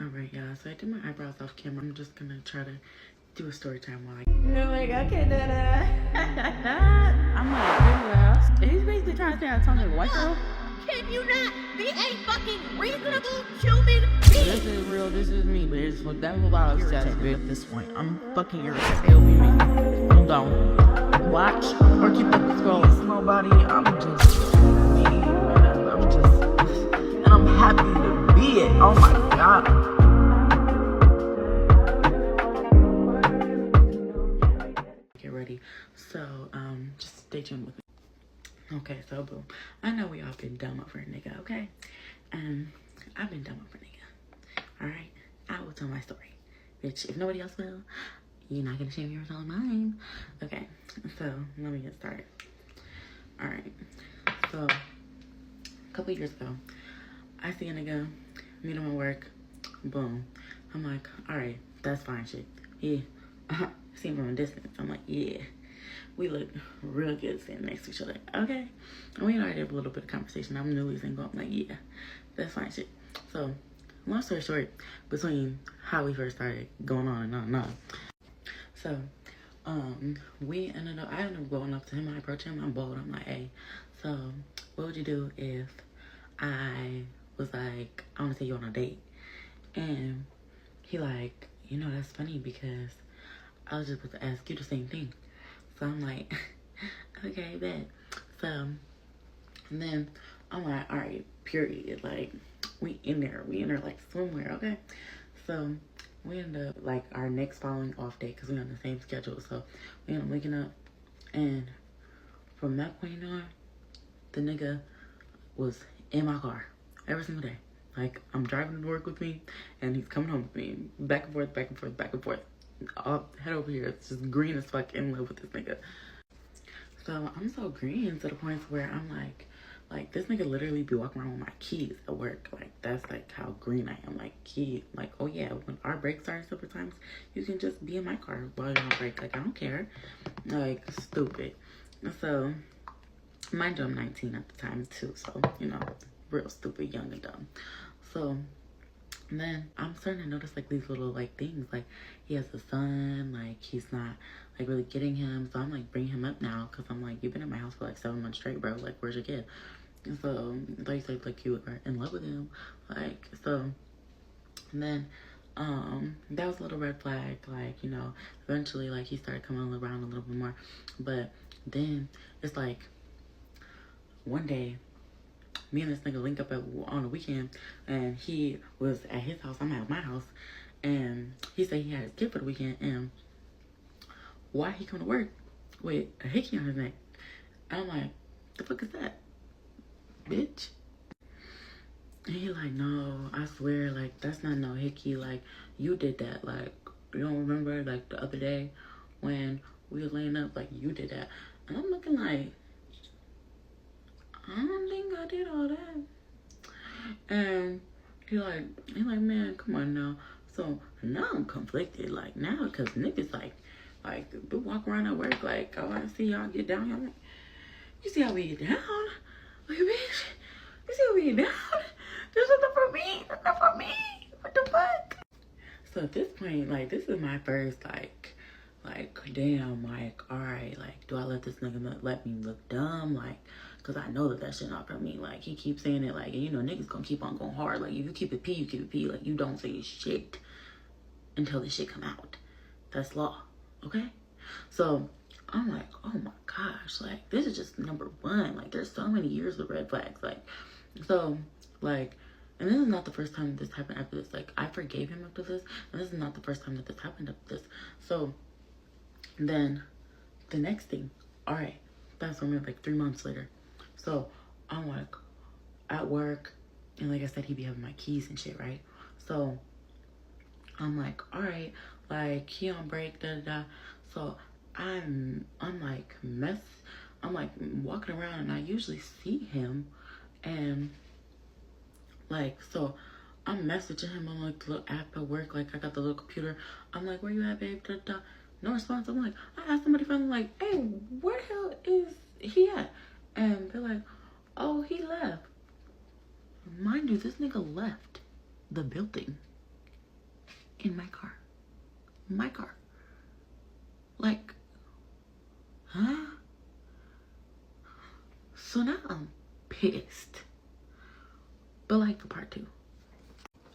Alright, y'all, so I did my eyebrows off camera. I'm just gonna try to do a story time while I... Oh my god, okay, I'm like, he's basically trying to say I sound like a white girl. Can you not be a fucking reasonable human being? This is real, this is me, but it's that was a lot of sex, bitch. At this point, I'm fucking irritated. It'll be me. I'm done. Watch or keep up the scroll. Slow body, I'm just me, man. And I'm happy to be it. Oh my god. So, just stay tuned with me. Okay, so boom. I know we all been dumb over a nigga, okay? I've been dumb over a nigga. Alright? I will tell my story. Bitch, if nobody else will, you're not gonna shame me for telling mine. Okay, so let me get started. Alright. So, a couple years ago, I see a nigga, meet him at work, boom. I'm like, alright, that's fine shit. Yeah. See him from a distance. I'm like, yeah. We look real good sitting next to each other. Okay. And we already have a little bit of conversation. I'm newly single. I'm like, yeah, that's fine shit. So, long story short, between how we first started going on and on and on. So, I ended up going up to him. I approached him. I'm bold. I'm like, hey, so what would you do if I was like, I want to take you on a date? And he like, you know, that's funny because I was just about to ask you the same thing. So I'm like, okay, bet. So, and then I'm like, all right, period. Like, we in there like somewhere, okay? So we end up like our next following off day because we on the same schedule. So we end up waking up, and from that point on, the nigga was in my car every single day. Like, I'm driving to work with me, and he's coming home with me, back and forth, back and forth, back and forth. I'll head over here. It's just green as fuck, in love with this nigga. So I'm so green to the point where I'm like this nigga literally be walking around with my keys at work. Like, that's like how green I am. Like, key, like, oh yeah, when our breaks are several times, you can just be in my car while you're on break. Like, I don't care. Like, stupid. So mind you, I'm 19 at the time too, so you know, real stupid, young and dumb. So then I'm starting to notice like these little like things, like he has a son, like he's not like really getting him. So I'm like bringing him up now because I'm like, you've been in my house for like 7 months straight, bro. Like, where's your kid? And so like you said, like you are in love with him, like. So and then that was a little red flag. Like, you know, eventually like he started coming around a little bit more, but then it's like one day me and this nigga link up on the weekend, and he was at his house, I'm at my house, and he said he had his kid for the weekend, and why he come to work with a hickey on his neck? And I'm like, the fuck is that, bitch? And he like, no, I swear, like, that's not no hickey, like, you did that, like, you don't remember, like, the other day when we was laying up, like, you did that. And I'm looking like, I don't think I did all that. And he like, man, come on now. So now I'm conflicted, like, now, because niggas like we walk around at work like, oh, I see y'all get down here. I'm like, you see how we get down? Like, bitch, you see how we get down? There's nothing for me. There's nothing for me. What the fuck? So at this point, like, this is my first like damn, like, all right, like, do I let this nigga let me look dumb? Like, because I know that shit not for me. Like, he keeps saying it, like, and you know, niggas gonna keep on going hard. Like, if you keep it P, you keep it P. Like, you don't say shit until the shit come out. That's law, okay? So I'm like, oh my gosh, like, this is just number one. Like, there's so many years of red flags. Like, so, like, and this is not the first time this happened after this. Like, I forgave him after this, and this is not the first time that this happened after this. So then the next thing, all right, that's when we're like 3 months later. So I'm like at work, and like I said, he be having my keys and shit, right? So I'm like, all right, like, he on break, da da da. So I'm like I'm like walking around, and I usually see him, and like, so I'm messaging him on like the little app at work, like I got the little computer. I'm like, where you at, babe? Da da. No response. I'm like, I asked somebody from like, hey, where the hell is he at? And they're like, oh, he left. Mind you, this nigga left the building. in my car. My car. Like, huh? So now I'm pissed. But like for part 2.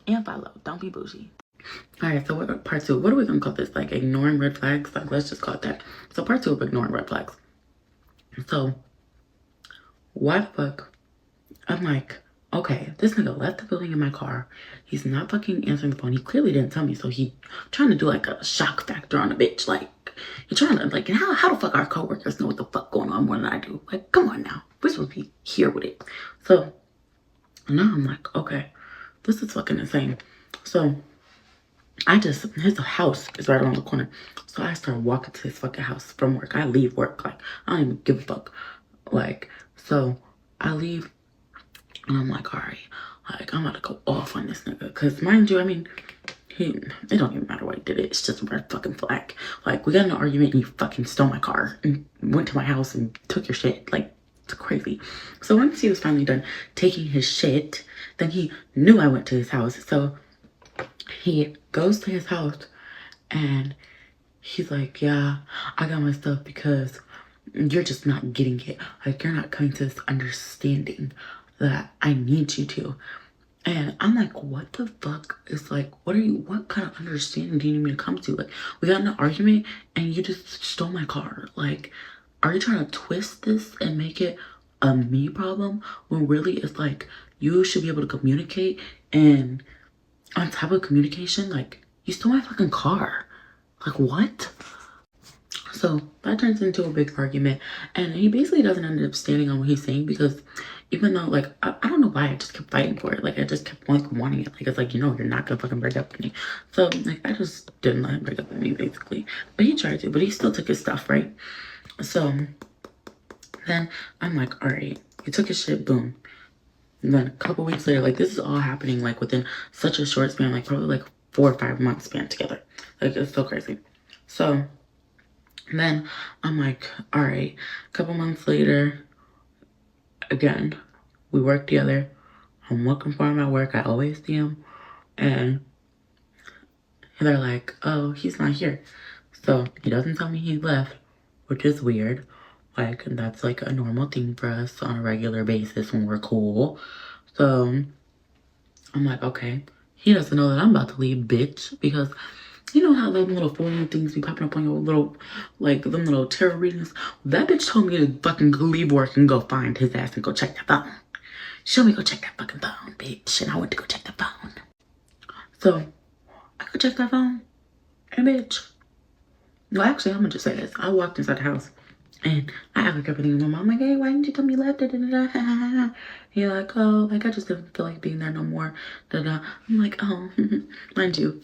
And follow. Don't be bougie. Alright, so what part 2? What are we gonna call this? Like ignoring red flags? Like let's just call it that. So part 2 of ignoring red flags. So why the fuck? I'm like, okay, this nigga left the building in my car. He's not fucking answering the phone. He clearly didn't tell me, so he trying to do like a shock factor on a bitch. Like, you're trying to, like, how the fuck our coworkers know what the fuck going on more than I do? Like, come on now. We're supposed to be here with it. So, now I'm like, okay, this is fucking insane. So, his house is right around the corner. So I start walking to his fucking house from work. I leave work. Like, I don't even give a fuck. Like, so I leave. And I'm like, all right, like, I'm about to go off on this nigga. Because, mind you, I mean, it don't even matter why he did it. It's just a red fucking flag. Like, we got in an argument and you fucking stole my car and went to my house and took your shit. Like, it's crazy. So once he was finally done taking his shit, then he knew I went to his house. So he goes to his house and he's like, yeah, I got my stuff because you're just not getting it. Like, you're not coming to this understanding that I need you to. And I'm like, what the fuck is like, what kind of understanding do you need me to come to? Like, we got in an argument and you just stole my car. Like, are you trying to twist this and make it a me problem when really it's like, you should be able to communicate? And on top of communication, like, you stole my fucking car. Like, what? So that turns into a big argument, and he basically doesn't end up standing on what he's saying, because even though, like, I don't know why I just kept fighting for it. Like, I just kept, like, wanting it. Like, it's like, you know, you're not gonna fucking break up with me. So, like, I just didn't let him break up with me, basically. But he tried to, but he still took his stuff, right? So then I'm like, all right, he took his shit, boom. And then a couple weeks later, like, this is all happening, like, within such a short span, like, probably, like, 4 or 5 months span together. Like, it's so crazy. So then I'm like, all right, a couple months later, again, we work together. I'm looking for him at work. I always see him. And they're like, oh, he's not here. So he doesn't tell me he left, which is weird. Like, that's like a normal thing for us on a regular basis when we're cool. So I'm like, okay, he doesn't know that I'm about to leave, bitch, because you know how those little phone things be popping up on your little, like, them little tarot readings? That bitch told me to fucking leave work and go find his ass and go check that phone. She told me to go check that fucking phone, bitch. And I went to go check the phone. So, I go check that phone. And bitch. No, actually, I'm gonna just say this. I walked inside the house. And I act like everything. My mom like, hey, why didn't you tell me you left? Da, da, da, da. You're like, oh, like, I just didn't feel like being there no more. Da, da. I'm like, oh, mind you,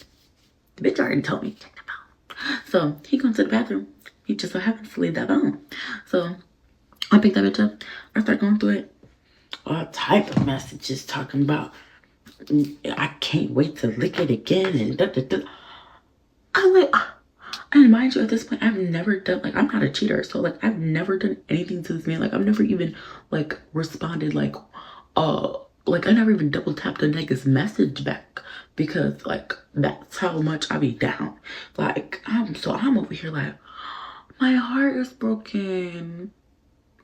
the bitch already told me to check the phone. So he goes to the bathroom. He just so happens to leave that phone. So I pick that bitch up. I start going through it. All type of messages talking about, I can't wait to lick it again. And da, da, da. I'm like, and mind you, at this point, I've never done, like, I'm not a cheater. So, like, I've never done anything to this man. Like, I've never even, like, responded, like, I never even double tapped a nigga's message back, because, like, that's how much I be down. Like, I'm over here like, my heart is broken.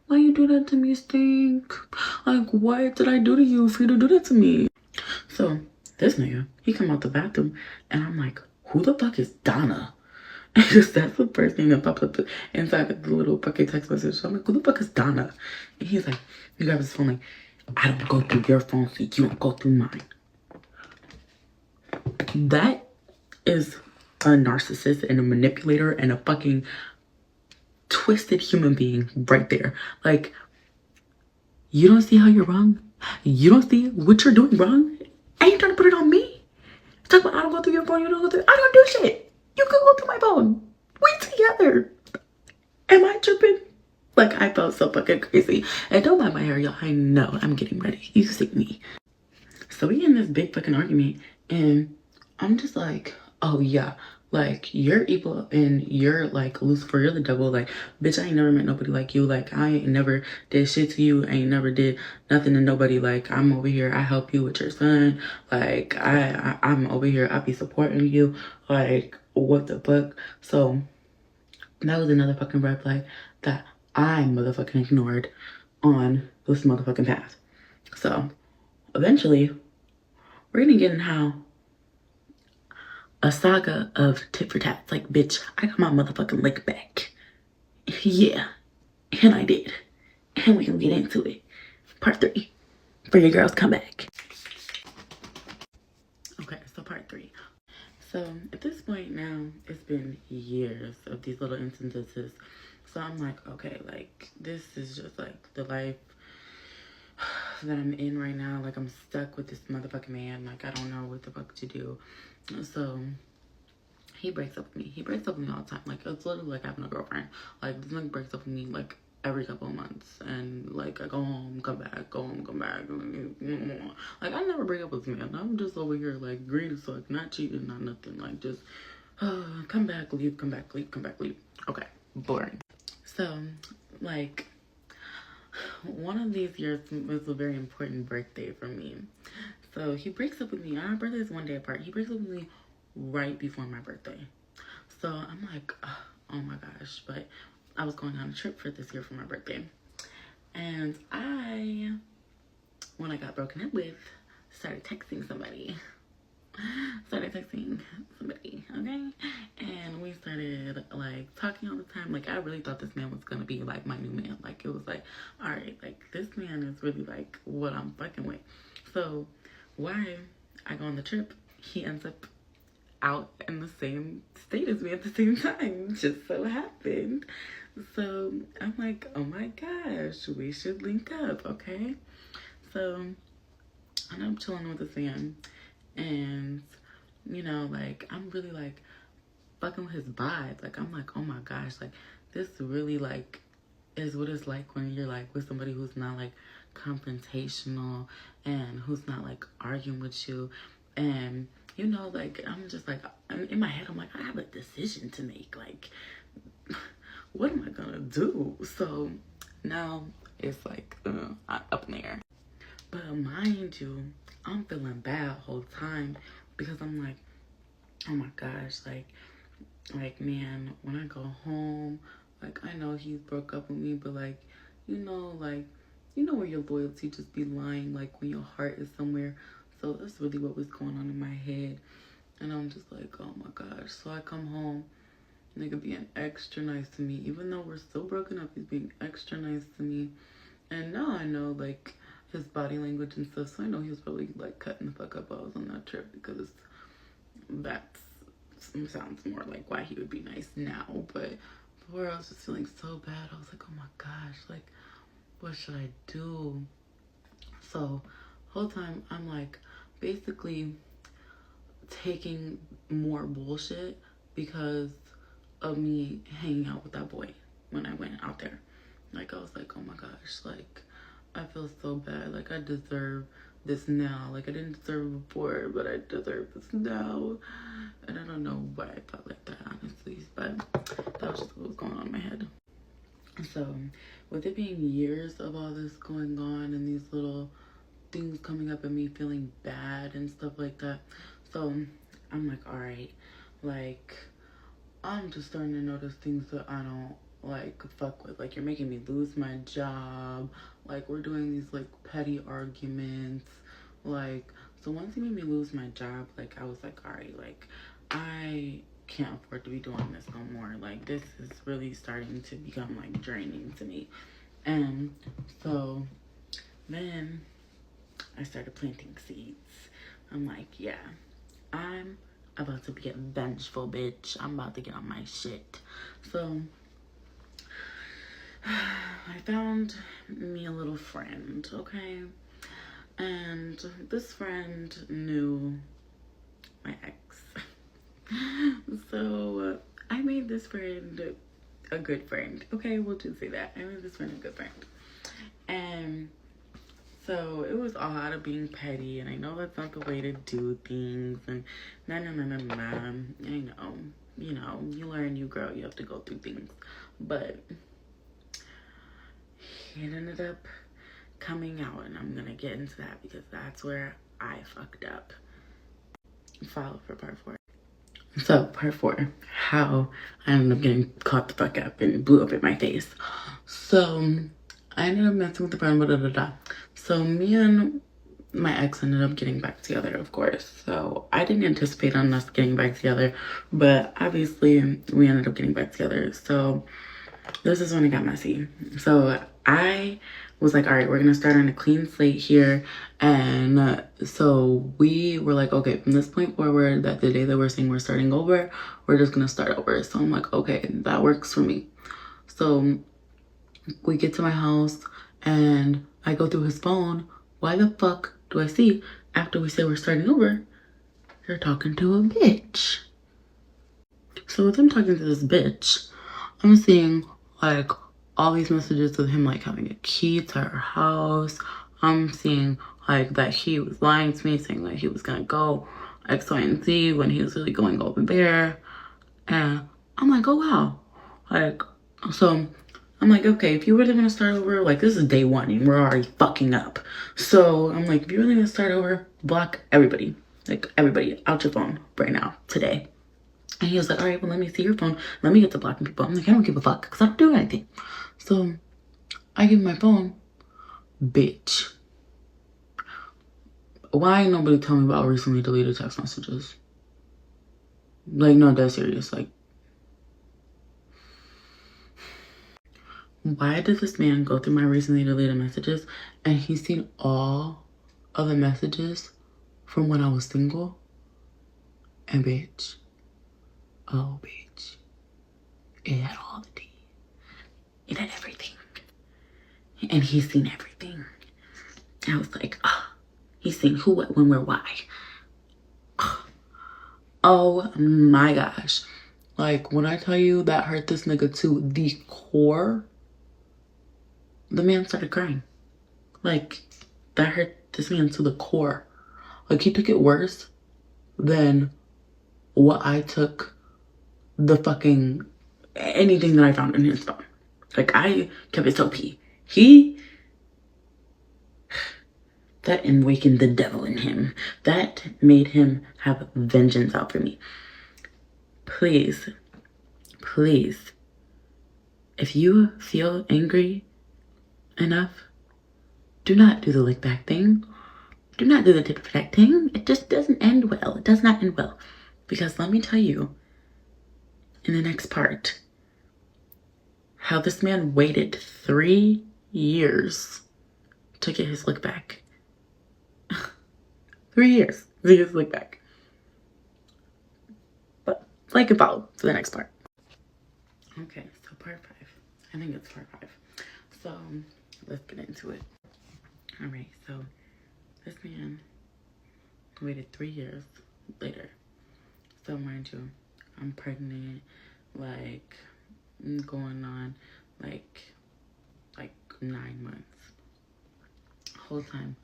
Why you do that to me, Stink? Like, what did I do to you for you to do that to me? So this nigga, he come out the bathroom and I'm like, who the fuck is Donna? Because that's the first thing that popped up inside the little fucking text message. So I'm like, who the fuck is Donna? And he's like, he grabs his phone like, I don't go through your phone, so you don't go through mine. That is a narcissist and a manipulator and a fucking twisted human being right there. Like, you don't see how you're wrong? You don't see what you're doing wrong? And you're trying to put it on me? Talk about I don't go through your phone, you don't go through. I don't do shit. You can go through my phone. We together. Am I tripping? Like, I felt so fucking crazy. And don't mind my hair, y'all. I know I'm getting ready. You see me. So we in this big fucking argument, and I'm just like, oh yeah, like you're evil and you're like Lucifer, you're the devil. Like, bitch, I ain't never met nobody like you. Like, I ain't never did shit to you. I ain't never did nothing to nobody. Like, I'm over here, I help you with your son. Like, I'm over here, I be supporting you. Like, what the fuck? So that was another fucking red flag that I motherfucking ignored on this motherfucking path. So eventually, we're gonna get in how a saga of tit for tat. Like, bitch, I got my motherfucking lick back. Yeah, and I did. And we can get into it. Part 3. For your girls come back. Okay, so part 3. So at this point now, it's been years of these little instances. So I'm like, okay, like this is just like the life that I'm in right now. Like, I'm stuck with this motherfucking man. Like, I don't know what the fuck to do. So he breaks up with me. He breaks up with me all the time. Like, it's literally like having a girlfriend. Like, this nigga breaks up with me like every couple of months. And like, I go home, come back, go home, come back. Like, I never break up with this man. I'm just over here like green as fuck, not cheating, not nothing. Like, just come back, leave, come back, leave, come back, leave. Okay, boring. So like, one of these years was a very important birthday for me. So he breaks up with me. Our birthday is one day apart. He breaks up with me right before my birthday. So I'm like, oh my gosh. But I was going on a trip for this year for my birthday. And when I got broken up with, started texting somebody. Okay? And we started like talking all the time. Like, I really thought this man was gonna be like my new man. Like, it was like, all right, like this man is really like what I'm fucking with. So while I go on the trip, he ends up out in the same state as me at the same time. Just so happened. So I'm like, oh my gosh, we should link up, okay? So and I'm chilling with this man, and you know, like, I'm really like fucking with his vibe. Like, I'm like, oh my gosh, like this really like is what it's like when you're like with somebody who's not like confrontational and who's not like arguing with you. And you know, like, I'm just like, in my head I'm like, I have a decision to make. Like, what am I gonna do? So now it's like up in the air. But mind you, I'm feeling bad the whole time because I'm like, oh my gosh, like man, when I go home, like, I know he broke up with me, but like, you know where your loyalty just be lying, like when your heart is somewhere. So that's really what was going on in my head. And I'm just like, oh my gosh. So I come home, nigga being extra nice to me. Even though we're still broken up, he's being extra nice to me. And now I know like his body language and stuff. So I know he was probably like cutting the fuck up while I was on that trip, because that sounds more like why he would be nice now. But before, I was just feeling so bad. I was like, oh my gosh, like, what should I do? So whole time I'm like basically taking more bullshit because of me hanging out with that boy when I went out there. Like, I was like, oh my gosh, like, I feel so bad. Like, I deserve this now. Like, I didn't deserve it before, but I deserve this now. And I don't know why I felt like that, honestly, but that was just what was going on in my head. So with it being years of all this going on and these little things coming up and me feeling bad and stuff like that, so I'm like, all right, like, I'm just starting to notice things that I don't like fuck with. Like, you're making me lose my job. Like, we're doing these like petty arguments. Like, so once he made me lose my job, like, I was like, all right, like, I can't afford to be doing this no more. Like, this is really starting to become like draining to me. And so then I started planting seeds. I'm like, yeah, I'm about to get vengeful, bitch. I'm about to get on my shit. So I found me a little friend, okay? And this friend knew my ex. So I made this friend a good friend, okay? We'll just say that. I made this friend a good friend. And So it was all out of being petty, and I know that's not the way to do things, and nah. I know, you learn, you grow, you have to go through things. But it ended up coming out, and I'm gonna get into that because that's where I fucked up. Follow for part 4. So part 4, how I ended up getting caught the fuck up and blew up in my face. So I ended up messing with the friend, So me and my ex ended up getting back together, of course. So I didn't anticipate on us getting back together, but obviously we ended up getting back together. So this is when it got messy. So I was like, all right, we're gonna start on a clean slate here. And so we were like, okay, from this point forward, that the day that we're saying we're starting over, we're just gonna start over. So I'm like, okay, that works for me. So we get to my house and I go through his phone. Why the fuck do I see, after we say we're starting over, you're talking to a bitch? So with him talking to this bitch, I'm seeing like all these messages of him like having a key to her house. I'm seeing like that he was lying to me, saying that he was gonna go X, Y, and Z when he was really going over there. And I'm like, oh wow. Like, so I'm like, okay, if you really want to start over, like this is day 1 and we're already fucking up. So I'm like, if you really want to start over, block everybody. Like everybody out your phone right now, today. And he was like, all right, well, let me see your phone. Let me get to blocking people. I'm like, I don't give a fuck because I don't do anything. So I give him my phone. Bitch. Why ain't nobody tell me about recently deleted text messages? Like, no, that's serious. Like, why did this man go through my recently deleted messages and he's seen all of the messages from when I was single? And bitch. Oh, bitch. It had all the tea. It had everything. And he's seen everything. I was like, ah, he's seen who, what, when, where, why. Oh my gosh. Like, when I tell you that hurt this nigga to the core, the man started crying. Like, that hurt this man to the core. Like, he took it worse than what I took the fucking anything that I found in his phone. Like, I kept it so pee. That awakened the devil in him. That made him have vengeance out for me. Please, please, if you feel angry enough, do not do the lick back thing. Do not do the tit for tat thing. It just doesn't end well. It does not end well. Because let me tell you, in the next part, how this man waited 3 years to get his lick back. 3 years to get his lick back. But like and follow for the next part. Okay, so part 5. I think it's part 5. So let's get into it. Alright, so this man waited 3 years later. So mind you, I'm pregnant, like going on like 9 months. Whole time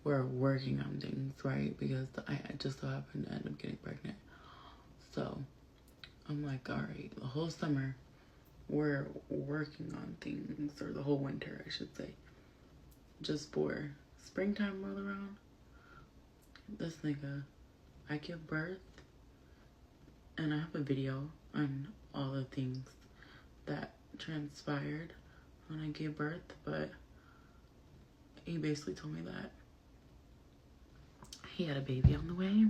we're working on things, right? Because I just so happened to end up getting pregnant. So I'm like, all right, the whole summer we're working on things, or the whole winter, I should say. Just for springtime roll around, this nigga, I give birth, and I have a video on all the things that transpired when I gave birth, but he basically told me that he had a baby on the way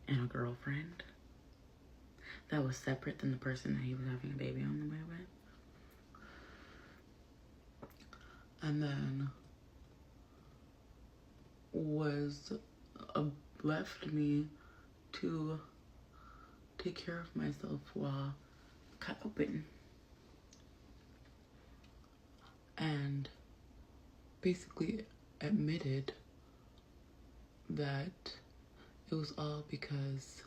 and a girlfriend that was separate than the person that he was having a baby on the way with. And then left me to take care of myself while cut open. And basically admitted that it was all because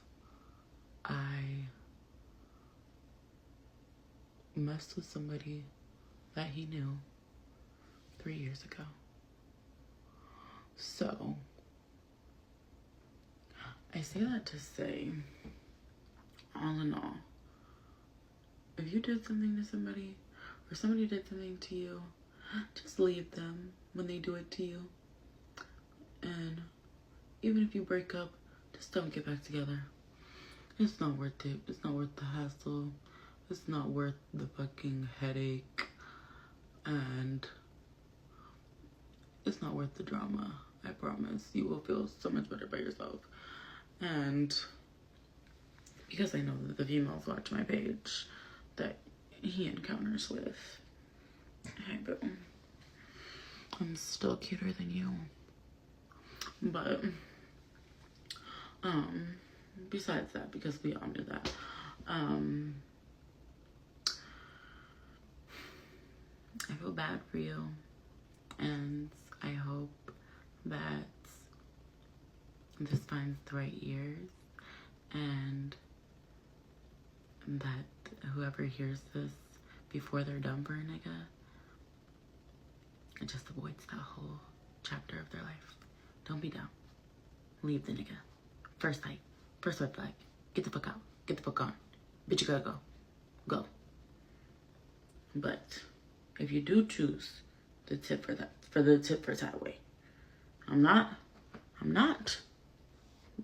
I messed with somebody that he knew 3 years ago. So, I say that to say, all in all, if you did something to somebody, or somebody did something to you, just leave them when they do it to you. And even if you break up, just don't get back together. It's not worth it. It's not worth the hassle. It's not worth the fucking headache. And it's not worth the drama. I promise. You will feel so much better by yourself. And because I know that the females watch my page that he encounters with, hey boo, I'm still cuter than you. But besides that, because we all knew that, I feel bad for you, and I hope that this finds the right ears, and that whoever hears this before they're done for a nigga, it just avoids that whole chapter of their life. Don't be dumb. Leave the nigga. First sight. First red flag. Get the fuck out. Get the fuck on. Bitch, you gotta go. Go. But if you do choose the tip for that, for the tit for tat way, I'm not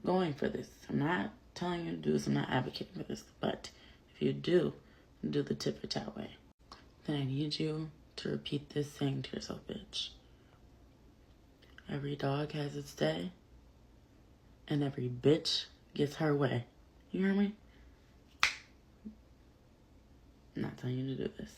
going for this. I'm not telling you to do this. I'm not advocating for this. But if you do the tit for tat way, then I need you to repeat this saying to yourself, bitch. Every dog has its day, and every bitch gets her way. You hear me? I'm not telling you to do this.